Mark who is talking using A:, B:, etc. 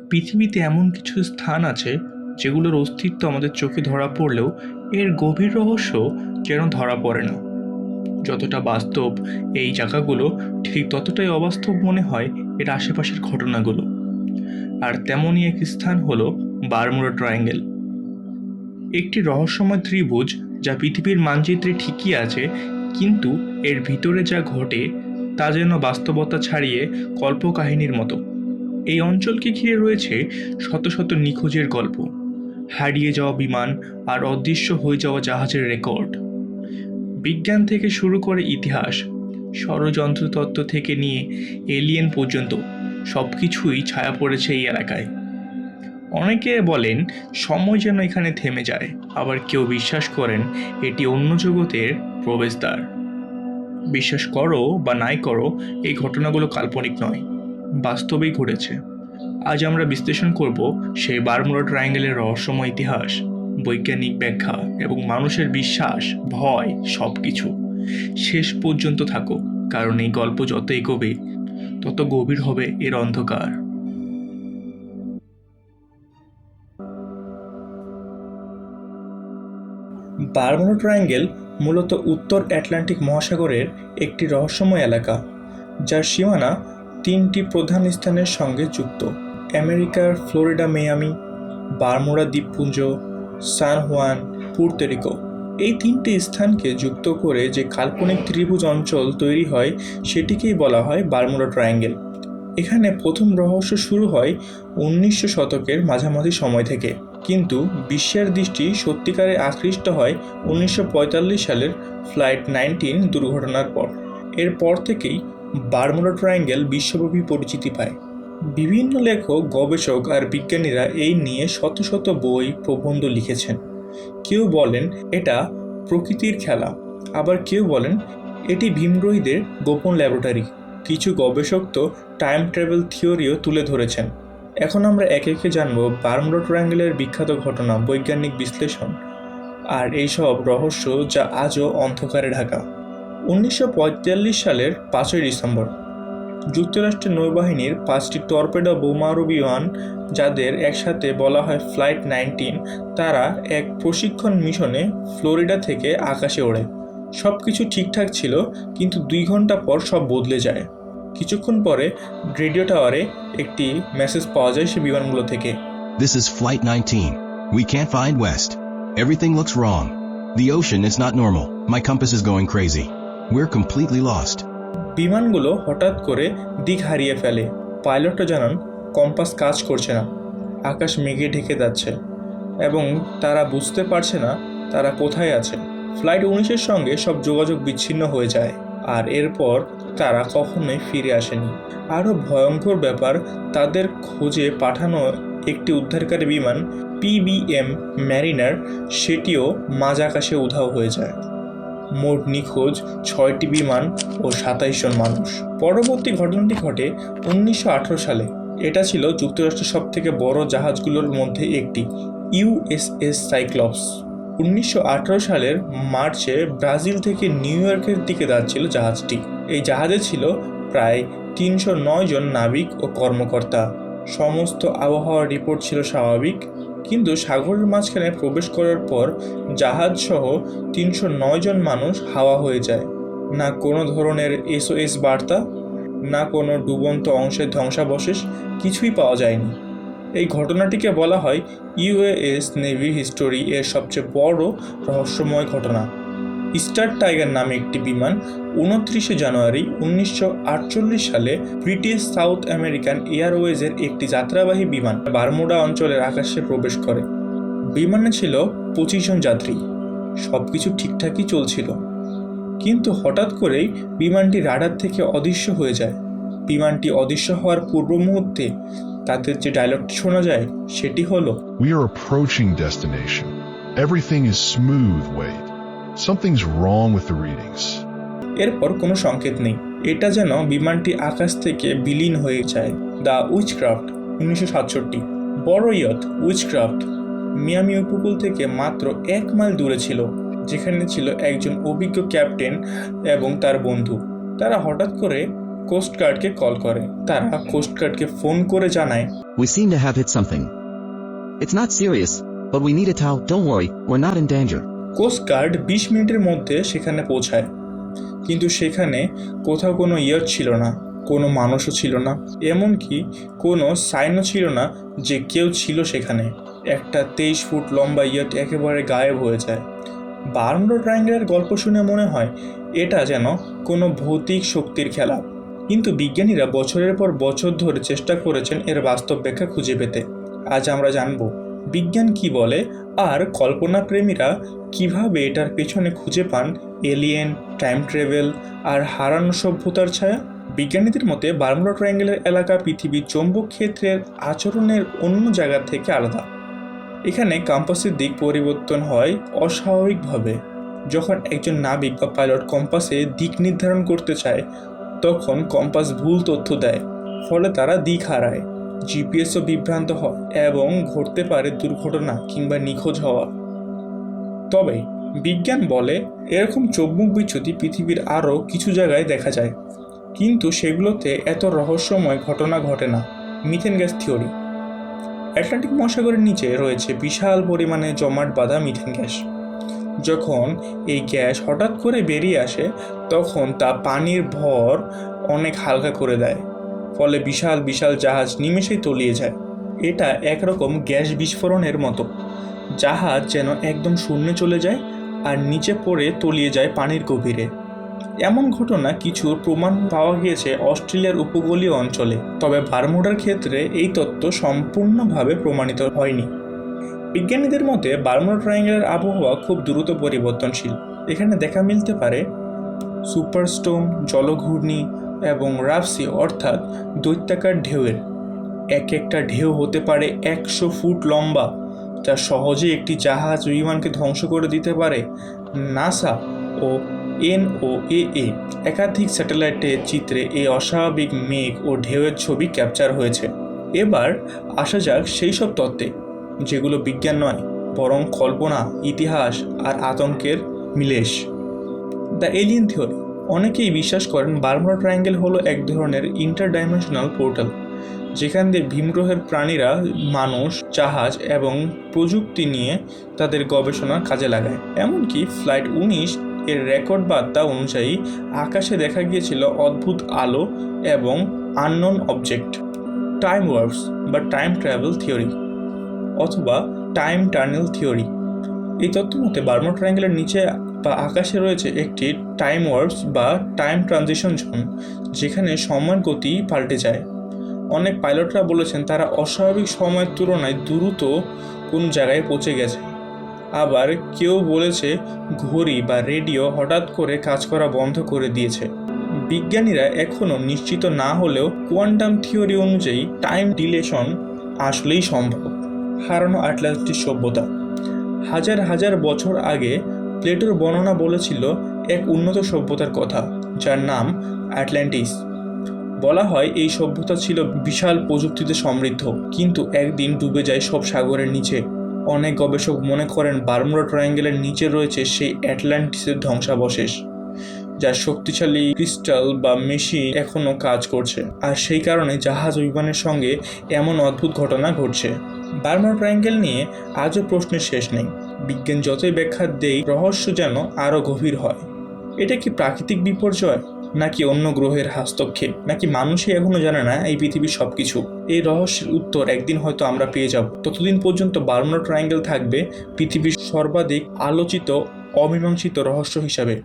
A: পৃথিবীতে এমন কিছু স্থান আছে যেগুলোর অস্তিত্ব আমাদের চোখে ধরা পড়লেও এর গভীর রহস্য যেন ধরা পড়ে না। যতটা বাস্তব এই জায়গাগুলো, ঠিক ততটাই অবাস্তব মনে হয় এর আশেপাশের ঘটনাগুলো। আর তেমনই এক স্থান হলো বারমুডা ট্রায়াঙ্গেল, একটি রহস্যময় ত্রিভুজ যা পৃথিবীর মানচিত্রে ঠিকই আছে, কিন্তু এর ভিতরে যা ঘটে তা যেন বাস্তবতা ছাড়িয়ে কল্পকাহিনীর মতো। এই অঞ্চলকে ঘিরে রয়েছে শত শত নিখোঁজের গল্প, হারিয়ে যাওয়া বিমান আর অদৃশ্য হয়ে যাওয়া জাহাজের রেকর্ড। বিজ্ঞান থেকে শুরু করে ইতিহাস, ষড়যন্ত্রতত্ত্ব থেকে নিয়ে এলিয়েন পর্যন্ত সব কিছুই ছায়া পড়েছে এই এলাকায়। অনেকে বলেন সময় যেন এখানে থেমে যায়, আবার কেউ বিশ্বাস করেন এটি অন্য জগতের প্রবেশদ্বার। বিশ্বাস করো বা নাই করো, এই ঘটনাগুলো কাল্পনিক নয়, বাস্তবেই ঘটেছে। আজ আমরা বিশ্লেষণ করব সেই বারমুডা ট্রায়াঙ্গেলের রহস্যময় ইতিহাস, বৈজ্ঞানিক ব্যাখ্যা এবং মানুষের বিশ্বাস, ভয়, সব কিছু। শেষ পর্যন্ত থাকো, কারণ এই গল্প যত এগোবে তত গভীর হবে এর অন্ধকার। বারমুডা ট্রায়াঙ্গেল মূলত উত্তর আটলান্টিক মহাসাগরের একটি রহস্যময় এলাকা, যার সীমানা তিনটি প্রধান স্থানের সঙ্গে যুক্ত: আমেরিকার ফ্লোরিডা, মিয়ামি, বারমুডা দ্বীপপুঞ্জ, সান হুয়ান, পুর্তো রিকো। এই তিনটি স্থানকে যুক্ত করে যে কাল্পনিক ত্রিভুজ অঞ্চল তৈরি হয় সেটিকেই বলা হয় বারমুডা ট্রায়াঙ্গেল। এখানে প্রথম রহস্য শুরু হয় 1900 শতকের মাঝামাঝি সময় থেকে, কিন্তু বিশ্বের দৃষ্টি সত্যিকারে আকৃষ্ট হয় 1945 সালের ফ্লাইট 19 দুর্ঘটনার পর। এরপর থেকেই বারমুডা ট্রায়াঙ্গেল বিশ্বব্যাপী পরিচিতি পায়। বিভিন্ন লেখক, গবেষক আর বিজ্ঞানীরা এই নিয়ে শত শত বই, প্রবন্ধ লিখেছেন। কেউ বলেন এটা প্রকৃতির খেলা, আবার কেউ বলেন এটি ভীমগ্রহীদের গোপন ল্যাবরেটরি। কিছু গবেষক তো টাইম ট্রাভেল থিওরিও তুলে ধরেছেন। এখন আমরা একে একে জানব বারমুডা ট্রায়াঙ্গেলের বিখ্যাত ঘটনা, বৈজ্ঞানিক বিশ্লেষণ আর এইসব রহস্য যা আজও অন্ধকারে ঢাকা। 1945 সালের 5ই ডিসেম্বর যুক্তরাষ্ট্রের নৌবাহিনীর 5টি টর্পেডো বোমারু বিমান, যাদের একসাথে বলা হয় ফ্লাইট 19, তারা এক প্রশিক্ষণ মিশনে ফ্লোরিডা থেকে আকাশে ওড়ে। সব কিছু ঠিকঠাক ছিল, কিন্তু 2 ঘন্টা পর সব বদলে যায়। কিছুক্ষণ পরে রেডিও টাওয়ারে একটি মেসেজ পাওয়া যায় সে বিমানগুলো থেকে।
B: This is Flight 19. We can't find West. Everything looks wrong. The ocean is not normal. My compass is going crazy. We're completely lost.
A: বিমানগুলো হঠাৎ করে দিক হারিয়ে ফেলে। পাইলটরা জানান কম্পাস কাজ করছে না, আকাশ মেঘে ঢেকে যাচ্ছে এবং তারা বুঝতে পারছে না তারা কোথায় আছে। ফ্লাইট 19-এর সঙ্গে সব যোগাযোগ বিচ্ছিন্ন হয়ে যায়, আর এরপর তারা কখনোই ফিরে আসেনি। আরও ভয়ঙ্কর ব্যাপার, তাদের খোঁজে পাঠানো একটি উদ্ধারকারী বিমান পিবিএম ম্যারিনার, সেটিও মাঝ আকাশে উধাও হয়ে যায়। মোট নিখোঁজ 6টি বিমান ও 27 জন মানুষ। পরবর্তী ঘটনাটি ঘটে 1918 সালে। এটা ছিল যুক্তরাষ্ট্রের সবথেকে বড় জাহাজগুলোর মধ্যে একটি, ইউএসএস সাইক্লপস। 1918 সালের মার্চে ব্রাজিল থেকে নিউ ইয়র্কের দিকে যাচ্ছিল জাহাজটি। এই জাহাজে ছিল প্রায় 309 জন নাবিক ও কর্মকর্তা। সমস্ত আবহাওয়ার রিপোর্ট ছিল স্বাভাবিক, কিন্তু সাগরের মাঝখানে প্রবেশ করার পর জাহাজ সহ 309 জন মানুষ হাওয়া হয়ে যায়। না কোনো ধরনের এসওএস বার্তা, না কোনো ডুবন্ত অংশের ধ্বংসাবশেষ, কিছুই পাওয়া যায়নি। এই ঘটনাটিকে বলা হয় ইউএস নেভির হিস্টোরি এর সবচেয়ে বড় রহস্যময় ঘটনা। স্টার টাইগার নামে একটি বিমান 29 জানুয়ারি 1948 সালে ব্রিটিশ সাউথ আমেরিকান এয়ারওয়েজের একটি যাত্রাবাহী বিমান বারমুডা অঞ্চলের আকাশে প্রবেশ করে। বিমানে ছিল 25 জন যাত্রী। সব কিছু ঠিকঠাকই চলছিল, কিন্তু হঠাৎ করেই বিমানটি রাডার থেকে অদৃশ্য হয়ে যায়। বিমানটি অদৃশ্য হওয়ার পূর্ব মুহূর্তে তাদের যে ডায়লগটি শোনা যায় সেটি হলো,
C: We are approaching destination. Everything is smooth, Wade. Something's wrong with the readings.
A: এরপর কোনো সংকেত নেই। এটা যেন বিমানটি আকাশ থেকে বিলীন হয়ে যায়। The witchcraft 1967। বড় ইয়ট উইচক্রাফট মিয়ামি উপকূল থেকে মাত্র 1 মাইল দূরে ছিল, যেখানে ছিল একজন অভিজ্ঞ ক্যাপ্টেন এবং তার বন্ধু। তারা হঠাৎ করে কোস্টগার্ডকে কল করে। তারা কোস্টগার্ডকে ফোন করে জানায়,
D: We seem to have hit something. It's not serious, but we need a towel. Don't worry, we're not in danger.
A: Coastguard 20 মিনিটের মধ্যে সেখানে পৌঁছায়, কিন্তু সেখানে কোথাও কোনো ইয়ট ছিল না, কোনো মানুষও ছিল না, এমনকি কোনো সাইনও ছিল না যে কেউ ছিল সেখানে। একটা 23 ফুট লম্বা ইয়ট একেবারে গায়েব হয়ে যায়। বারমুডা ট্রায়াঙ্গেলের গল্প শুনে মনে হয় এটা যেন কোনো ভৌতিক শক্তির খেলা, কিন্তু বিজ্ঞানীরা বছরের পর বছর ধরে চেষ্টা করেছেন এর বাস্তব ব্যাখ্যা খুঁজে পেতে। আজ আমরা জানব বিজ্ঞান কি বলে আর কল্পনা প্রেমীরা কিভাবে এটার পেছনে খুঁজে পান এলিয়েন, টাইম ট্রাভেল আর হারানো সভ্যতার ছায়া। বিজ্ঞানীদের মতে বারমুডা ট্রায়াঙ্গেলের এলাকা পৃথিবীর চৌম্বক ক্ষেত্রের আচরণের অন্য জায়গা থেকে আলাদা। এখানে কম্পাসের দিক পরিবর্তন হয় অস্বাভাবিকভাবে। যখন একজন নাবিক বা পাইলট কম্পাসে দিক নির্ধারণ করতে চায় তখন কম্পাস ভুল তথ্য দেয়, ফলে তারা দিক হারায়, জিপিএসও বিভ্রান্ত হয় এবং ঘটতে পারে দুর্ঘটনা কিংবা নিখোঁজ হওয়া। তবে বিজ্ঞান বলে এরকম চৌম্বক বিচ্যুতি পৃথিবীর আরও কিছু জায়গায় দেখা যায়, কিন্তু সেগুলোতে এত রহস্যময় ঘটনা ঘটে না। Methane gas theory. আটলান্টিক মহাসাগরের নিচে রয়েছে বিশাল পরিমাণে জমাট বাঁধা মিথেন গ্যাস। যখন এই গ্যাস হঠাৎ করে বেরিয়ে আসে তখন তা পানির ভর অনেক হালকা করে দেয়, ফলে বিশাল বিশাল জাহাজ নিমেষেই তলিয়ে যায়। এটা একরকম গ্যাস বিস্ফোরণের মতো। জাহাজ যেন একদম শূন্যে চলে যায় আর নিচে পড়ে তলিয়ে যায় পানির গভীরে। এমন ঘটনা কিছুর প্রমাণ পাওয়া গিয়েছে অস্ট্রেলিয়ার উপকূলীয় অঞ্চলে, তবে বারমুডার ক্ষেত্রে এই তত্ত্ব সম্পূর্ণভাবে প্রমাণিত হয়নি। বিজ্ঞানীদের মতে বারমুডা ট্রায়াঙ্গেলের আবহাওয়া খুব দ্রুত পরিবর্তনশীল। এখানে দেখা মিলতে পারে সুপারস্টোম, জলঘূর্ণি এবং রাফসি অর্থাৎ দৈত্যাকার ঢেউয়ের। এক একটা ঢেউ হতে পারে 100 ফুট লম্বা, যা সহজে একটি জাহাজ বিমানকে ধ্বংস করে দিতে পারে। নাসা ও NOAA একাধিক স্যাটেলাইটের চিত্রে এই অস্বাভাবিক মেঘ ও ঢেউয়ের ছবি ক্যাপচার হয়েছে। এবার আসা যাক সেই সব তত্ত্বে যেগুলো বিজ্ঞান নয় বরং কল্পনা, ইতিহাস আর আতঙ্কের মিলেশ। The alien theory. অনেকেই বিশ্বাস করেন বারমুডা ট্রায়াঙ্গেল হলো এক ধরনের ইন্টারডাইমেনশনাল পোর্টাল, যেখান দিয়ে ভিনগ্রহের প্রাণীরা মানুষ, জাহাজ এবং প্রযুক্তি নিয়ে তাদের গবেষণার কাজে লাগায়। এমনকি ফ্লাইট 19 এর রেকর্ড বার্তা অনুযায়ী আকাশে দেখা গিয়েছিল অদ্ভুত আলো এবং আননোন অবজেক্ট। টাইম ওয়ার্পস বা টাইম ট্রাভেল থিওরি অথবা টাইম টানেল থিওরি। এই তত্ত্ব মতে বারমুডা ট্রায়াঙ্গেলের নিচে বা আকাশে রয়েছে একটি টাইম ওয়ার্পস বা টাইম ট্রানজিশন জোন, যেখানে সময়ের গতি পাল্টে যায়। অনেক পাইলটরা বলেছেন তারা অস্বাভাবিক সময়ের তুলনায় দ্রুত কোন জায়গায় পৌঁছে গেছে। আবার কেউ বলেছে ঘড়ি বা রেডিও হঠাৎ করে কাজ করা বন্ধ করে দিয়েছে। বিজ্ঞানীরা এখনও নিশ্চিত না হলেও কোয়ান্টাম থিওরি অনুযায়ী টাইম ডিলেশন আসলেই সম্ভব। হারানো আটলান্টিস সভ্যতা। হাজার হাজার বছর আগে প্লেটোর বর্ণনা বলেছিল এক উন্নত সভ্যতার কথা, যার নাম আটলান্টিস। বলা হয় এই সভ্যতা ছিল বিশাল প্রযুক্তিতে সমৃদ্ধ, কিন্তু একদিন ডুবে যায় সব সাগরের নিচে। অনেক গবেষক মনে করেন বারমুডা ট্রায়াঙ্গেলের নিচে রয়েছে সেই আটলান্টিসের ধ্বংসাবশেষ, যার শক্তিশালী ক্রিস্টাল বা মেশিন এখনও কাজ করছে, আর সেই কারণে জাহাজ ও বিমানের সঙ্গে এমন অদ্ভুত ঘটনা ঘটছে। বারমুডা ট্রায়াঙ্গেল নিয়ে আজও প্রশ্নের শেষ নেই। বিজ্ঞান যতই ব্যাখ্যা দেয় রহস্য যেন আরও গভীর হয়। এটা কি প্রাকৃতিক বিপর্যয়, নাকি অন্য গ্রহের হস্তক্ষেপ, নাকি মানুষই এখনো জানে না এই পৃথিবীর সবকিছু? এই রহস্যের উত্তর একদিন হয়তো আমরা পেয়ে যাব। ততদিন পর্যন্ত বারমুডা ট্রায়াঙ্গেল থাকবে পৃথিবীর সর্বাধিক আলোচিত অমীমাংসিত রহস্য হিসাবে।